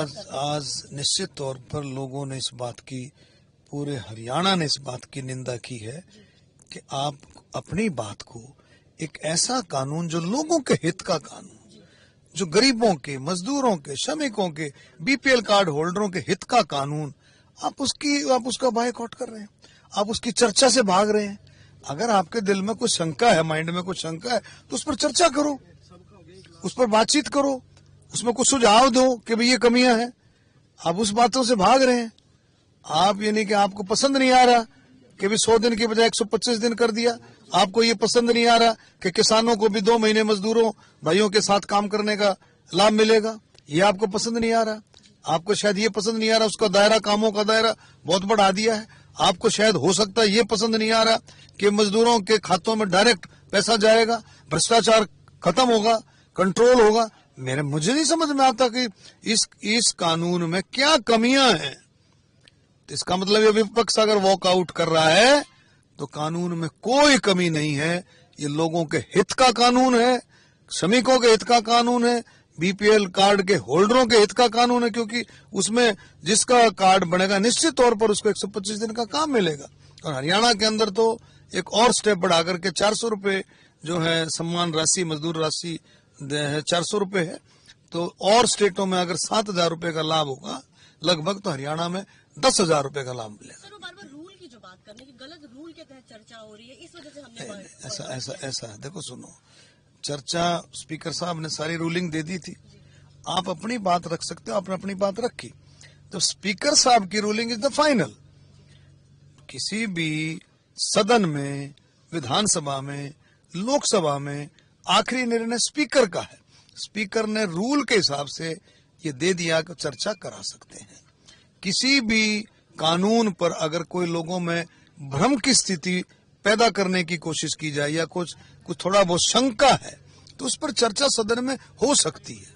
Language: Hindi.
आज निश्चित तौर पर लोगों ने इस बात की, पूरे हरियाणा ने इस बात की निंदा की है कि आप अपनी बात को, एक ऐसा कानून जो लोगों के हित का कानून, जो गरीबों के, मजदूरों के, श्रमिकों के, बीपीएल कार्ड होल्डरों के हित का कानून, आप उसका बायकॉट कर रहे हैं, आप उसकी चर्चा से भाग रहे हैं। अगर आपके दिल में कुछ शंका है, माइंड में कुछ शंका है, तो उस पर चर्चा करो, उस पर बातचीत करो, उसमें कुछ सुझाव दो कि भाई ये कमियां हैं। आप उस बातों से भाग रहे हैं। आप यानी कि आपको पसंद नहीं आ रहा कि भी 100 दिन की बजाय 125 दिन कर दिया। आपको ये पसंद नहीं आ रहा कि किसानों को भी 2 महीने मजदूरों भाइयों के साथ काम करने का लाभ मिलेगा। ये आपको पसंद नहीं आ रहा। आपको शायद ये पसंद नहीं आ रहा, उसका दायरा, कामों का दायरा बहुत बढ़ा दिया है। आपको शायद हो सकता है ये पसंद नहीं आ रहा कि मजदूरों के खातों में डायरेक्ट पैसा जाएगा, भ्रष्टाचार खत्म होगा, कंट्रोल होगा। मुझे नहीं समझ में आता कि इस कानून में क्या कमियां हैं। तो इसका मतलब ये विपक्ष अगर वॉकआउट कर रहा है तो कानून में कोई कमी नहीं है। ये लोगों के हित का कानून है, श्रमिकों के हित का कानून है, बीपीएल कार्ड के होल्डरों के हित का कानून है, क्योंकि उसमें जिसका कार्ड बनेगा निश्चित तौर पर उसको 125 दिन का काम मिलेगा। और हरियाणा के अंदर तो एक और स्टेप बढ़ा करके 400 रुपए जो है सम्मान राशि, मजदूर राशि 400 रुपए है। तो और स्टेटों में अगर 7,000 रुपए का लाभ होगा लगभग, तो हरियाणा में 10,000 रुपए का लाभ मिलेगा। तो बार-बार रूल की जो बात करने की, गलत रूल के तहत चर्चा हो रही है, इस वजह से हमने ऐसा देखो, सुनो, चर्चा स्पीकर साहब ने सारी रूलिंग दे दी थी। आप अपनी बात रख सकते हो, आपने अपनी बात रखी। तो स्पीकर साहब की रूलिंग इज द फाइनल। किसी भी सदन में, विधानसभा में, लोकसभा में आखिरी निर्णय स्पीकर का है। स्पीकर ने रूल के हिसाब से ये दे दिया कि चर्चा करा सकते हैं। किसी भी कानून पर अगर कोई लोगों में भ्रम की स्थिति पैदा करने की कोशिश की जाए या कुछ थोड़ा बहुत शंका है, तो उस पर चर्चा सदन में हो सकती है।